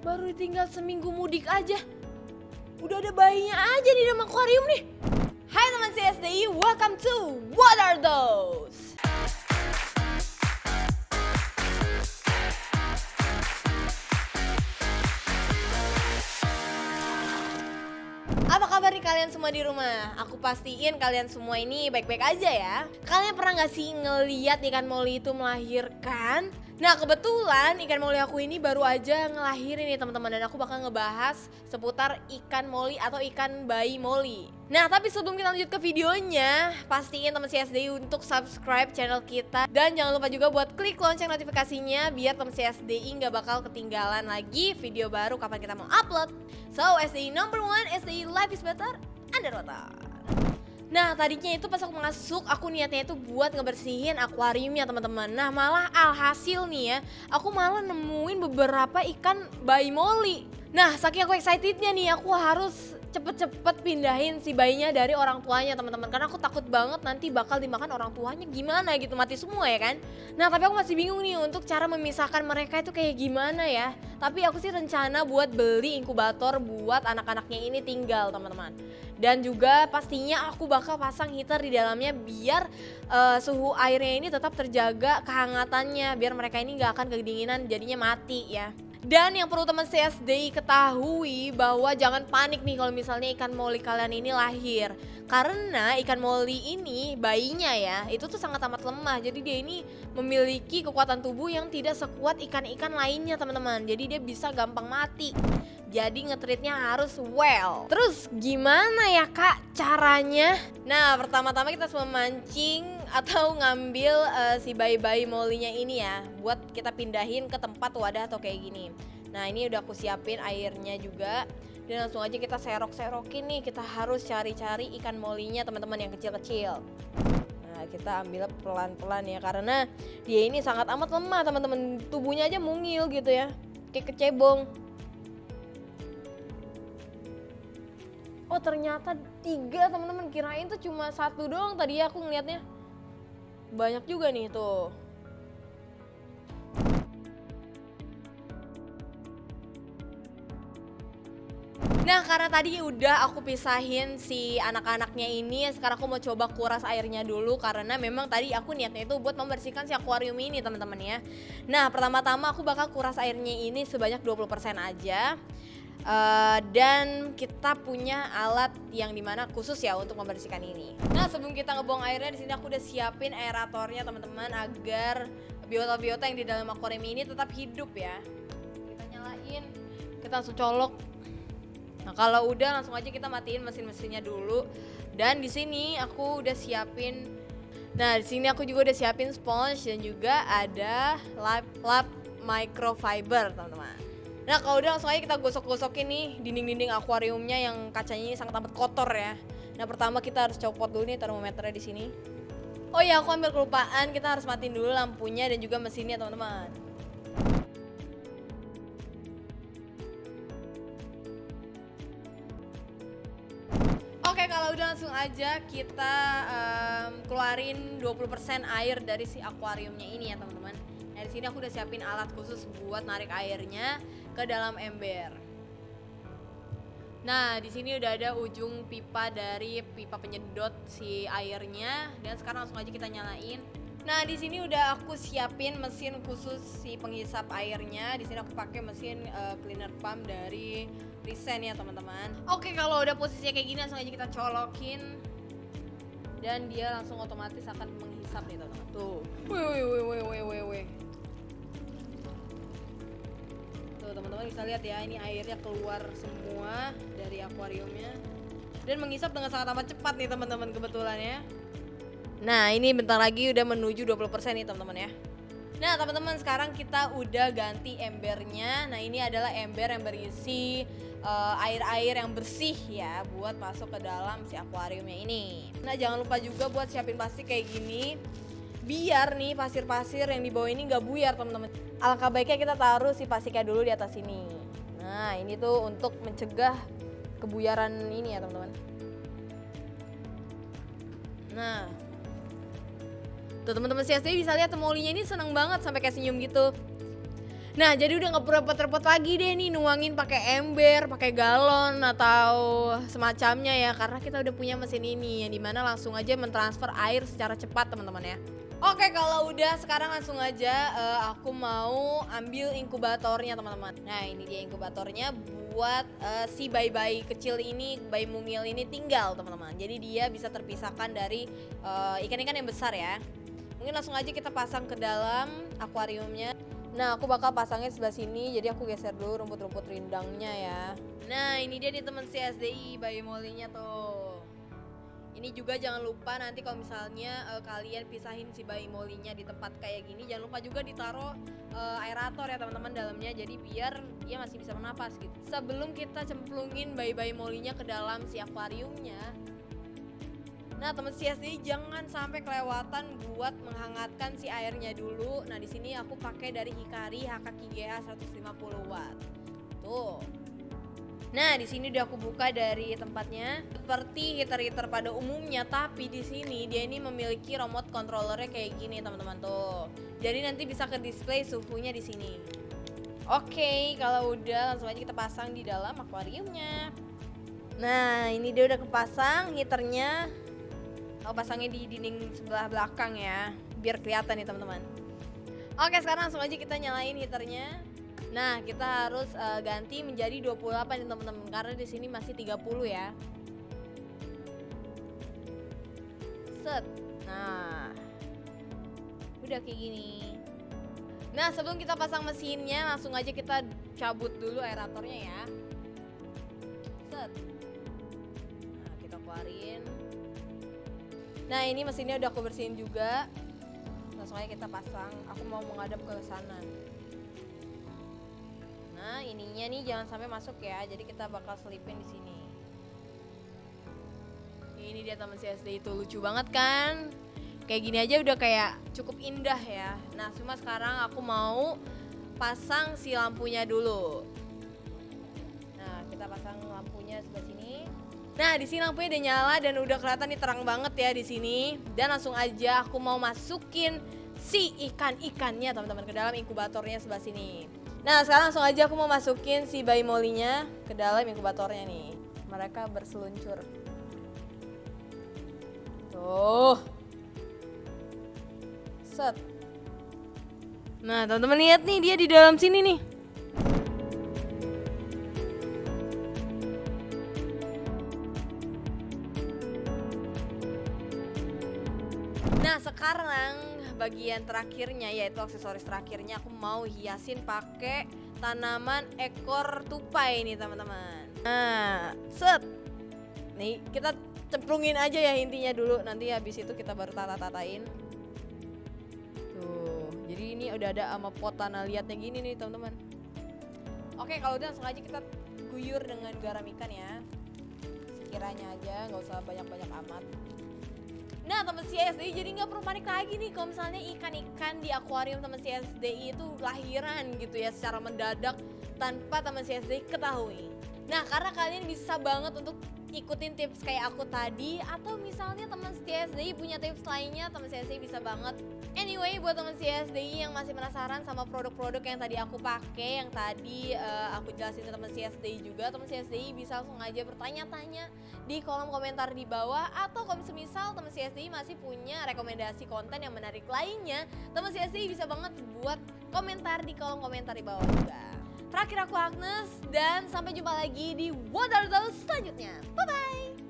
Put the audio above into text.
Baru tinggal seminggu mudik aja, udah ada bayinya aja di dalam akuarium nih. Hai teman CSDI, welcome to What Are Those? Apa kabar nih kalian semua di rumah? Aku pastiin kalian semua ini baik-baik aja ya. Kalian pernah gak sih ngeliat ikan moli itu melahirkan? Nah kebetulan ikan moli aku ini baru aja ngelahirin nih teman-teman, dan aku bakal ngebahas seputar ikan moli atau ikan bayi moli. Nah tapi sebelum kita lanjut ke videonya, pastiin teman CSDI untuk subscribe channel kita, dan jangan lupa juga buat klik lonceng notifikasinya biar teman CSDI nggak bakal ketinggalan lagi video baru kapan kita mau upload. So SDI number one, SDI life is better, underwater. Nah tadinya itu pas aku masuk, aku niatnya itu buat ngebersihin akuariumnya teman-teman. Nah malah alhasil nih ya, aku malah nemuin beberapa ikan bayi moli. Nah saking aku excitednya nih, aku harus cepet-cepet pindahin si bayinya dari orang tuanya teman-teman, karena aku takut banget nanti bakal dimakan orang tuanya, gimana gitu, mati semua ya kan. Nah tapi aku masih bingung nih untuk cara memisahkan mereka itu kayak gimana ya. Tapi aku sih rencana buat beli inkubator buat anak-anaknya ini tinggal teman-teman. Dan juga pastinya aku bakal pasang heater di dalamnya biar suhu airnya ini tetap terjaga kehangatannya, biar mereka ini gak akan kedinginan jadinya mati ya. Dan yang perlu teman CSDI ketahui bahwa jangan panik nih kalau misalnya ikan moli kalian ini lahir. Karena ikan moli ini bayinya ya, itu tuh sangat amat lemah. Jadi dia ini memiliki kekuatan tubuh yang tidak sekuat ikan-ikan lainnya teman-teman. Jadi dia bisa gampang mati. Jadi nge-treatnya harus well. Terus gimana ya kak caranya? Nah pertama-tama kita semua mancing atau ngambil si bayi-bayi molinya ini ya, buat kita pindahin ke tempat wadah atau kayak gini. Nah ini udah aku siapin airnya juga, dan langsung aja kita serok-serokin nih. Kita harus cari-cari ikan molinya teman-teman yang kecil-kecil. Nah kita ambil pelan-pelan ya, karena dia ini sangat amat lemah teman-teman. Tubuhnya aja mungil gitu ya, kayak kecebong. Oh ternyata 3 teman-teman, kirain tuh cuma 1 doang tadi ya aku ngeliatnya. Banyak juga nih tuh. Nah karena tadi udah aku pisahin si anak-anaknya ini, sekarang aku mau coba kuras airnya dulu, karena memang tadi aku niatnya itu buat membersihkan si akuarium ini teman-teman ya. Nah pertama-tama aku bakal kuras airnya ini sebanyak 20% aja. Dan kita punya alat yang dimana khusus ya untuk membersihkan ini. Nah sebelum kita ngebuang airnya, di sini aku udah siapin aeratornya teman-teman, agar biota-biota yang di dalam akuarium ini tetap hidup ya. Kita nyalain, kita langsung colok. Nah kalau udah langsung aja kita matiin mesin-mesinnya dulu. Dan di sini aku udah siapin, nah di sini aku juga udah siapin sponge dan juga ada lap microfiber teman-teman. Nah kalau udah langsung aja kita gosok-gosokin nih dinding-dinding akuariumnya yang kacanya ini sangat amat kotor ya. Nah pertama kita harus copot dulu nih termometernya di sini. Oh ya aku ambil kelupaan, kita harus matiin dulu lampunya dan juga mesinnya teman-teman. Oke kalau udah langsung aja kita keluarin 20% air dari si akuariumnya ini ya teman-teman. Nah di sini aku udah siapin alat khusus buat narik airnya ke dalam ember. Nah di sini udah ada ujung pipa dari pipa penyedot si airnya, dan sekarang langsung aja kita nyalain. Nah di sini udah aku siapin mesin khusus si penghisap airnya. Di sini aku pakai mesin cleaner pump dari Risen ya teman-teman. Oke kalau udah posisinya kayak gini langsung aja kita colokin, dan dia langsung otomatis akan menghisap nih teman-teman. Tuh, wih. Tuh teman-teman bisa lihat ya, ini airnya keluar semua dari akuariumnya dan menghisap dengan sangat amat cepat nih teman-teman kebetulan ya. Nah ini bentar lagi udah menuju 20% nih teman-teman ya. Nah teman-teman sekarang kita udah ganti embernya. Nah ini adalah ember yang berisi air-air yang bersih ya, buat masuk ke dalam si akuariumnya ini. Nah jangan lupa juga buat siapin plastik kayak gini, biar nih pasir-pasir yang di bawah ini nggak buyar teman-teman. Alangkah baiknya kita taruh si plastiknya dulu di atas sini. Nah ini tuh untuk mencegah kebuyaran ini ya teman-teman. Nah tuh teman-teman CSD bisa lihat molinya ini seneng banget sampai kayak senyum gitu. Nah, jadi udah nggak perlu repot-repot lagi deh nih nuangin pakai ember, pakai galon atau semacamnya ya, karena kita udah punya mesin ini yang dimana langsung aja mentransfer air secara cepat teman-teman ya. Oke, kalau udah sekarang langsung aja aku mau ambil inkubatornya teman-teman. Nah, ini dia inkubatornya buat si bayi-bayi kecil ini, bayi mungil ini tinggal teman-teman. Jadi dia bisa terpisahkan dari ikan-ikan yang besar ya. Mungkin langsung aja kita pasang ke dalam akuariumnya. Nah, aku bakal pasangnya sebelah sini, jadi aku geser dulu rumput-rumput rindangnya ya. Nah, ini dia nih teman CSDI bayi molinya tuh. Ini juga jangan lupa nanti kalau misalnya kalian pisahin si bayi molinya di tempat kayak gini, jangan lupa juga ditaruh aerator ya teman-teman dalamnya, jadi biar dia masih bisa bernapas gitu. Sebelum kita cemplungin bayi-bayi molinya ke dalam si akuariumnya. Nah, teman CSDI jangan sampai kelewatan buat menghangatkan si airnya dulu. Nah, di sini aku pakai dari Hikari HKKGH 150 watt. Tuh. Nah, di sini udah aku buka dari tempatnya. Seperti heater-heater pada umumnya, tapi di sini dia ini memiliki remote controllernya kayak gini, teman-teman tuh. Jadi nanti bisa ke display suhunya di sini. Oke, kalau udah langsung aja kita pasang di dalam akuariumnya. Nah, ini dia udah kepasang heaternya. Aku pasangnya di dinding sebelah belakang ya, biar kelihatan nih teman-teman. Oke, sekarang langsung aja kita nyalain heaternya. Nah, kita harus ganti menjadi 28 nih teman-teman, karena di sini masih 30 ya. Set. Nah, udah kayak gini. Nah, sebelum kita pasang mesinnya, langsung aja kita cabut dulu aeratornya ya. Set. Nah, kita keluarin. Nah, ini mesinnya udah aku bersihin juga. Langsung aja kita pasang. Aku mau menghadap ke sana. Nah, ininya nih jangan sampai masuk ya. Jadi kita bakal selipin di sini. Ini dia teman CSD itu lucu banget kan? Kayak gini aja udah kayak cukup indah ya. Nah, cuma sekarang aku mau pasang si lampunya dulu. Nah, kita pasang lampunya sebelah sini. Nah, di sini lampunya udah nyala dan udah kelihatan nih terang banget ya di sini. Dan langsung aja aku mau masukin si ikan-ikannya teman-teman ke dalam inkubatornya sebelah sini. Nah, sekarang langsung aja aku mau masukin si bayi molinya ke dalam inkubatornya nih. Mereka berseluncur. Tuh. Set. Nah, teman-teman lihat nih dia di dalam sini nih. Nah, sekarang bagian terakhirnya yaitu aksesoris terakhirnya aku mau hiasin pakai tanaman ekor tupai nih teman-teman. Nah, set. Nih, kita cemplungin aja ya intinya dulu, nanti habis itu kita baru tata-tatain. Tuh, jadi ini udah ada sama pot tanah liatnya gini nih teman-teman. Oke, kalau udah langsung aja kita guyur dengan garam ikan ya. Sekiranya aja, nggak usah banyak-banyak amat. Nah, teman CSDI jadi nggak perlu panik lagi nih kalau misalnya ikan-ikan di akuarium teman CSDI itu lahiran gitu ya secara mendadak tanpa teman CSDI ketahui. Nah, karena kalian bisa banget untuk ikutin tips kayak aku tadi, atau misalnya teman CSDI punya tips lainnya, teman CSDI bisa banget. Anyway, buat teman CSDI yang masih penasaran sama produk-produk yang tadi aku pakai, yang tadi aku jelasin ke teman CSDI juga, teman CSDI bisa langsung aja bertanya-tanya di kolom komentar di bawah, atau kalau misal teman CSDI masih punya rekomendasi konten yang menarik lainnya, teman CSDI bisa banget buat komentar di kolom komentar di bawah juga. Terakhir aku Agnes, dan sampai jumpa lagi di What Are Those selanjutnya. Bye-bye!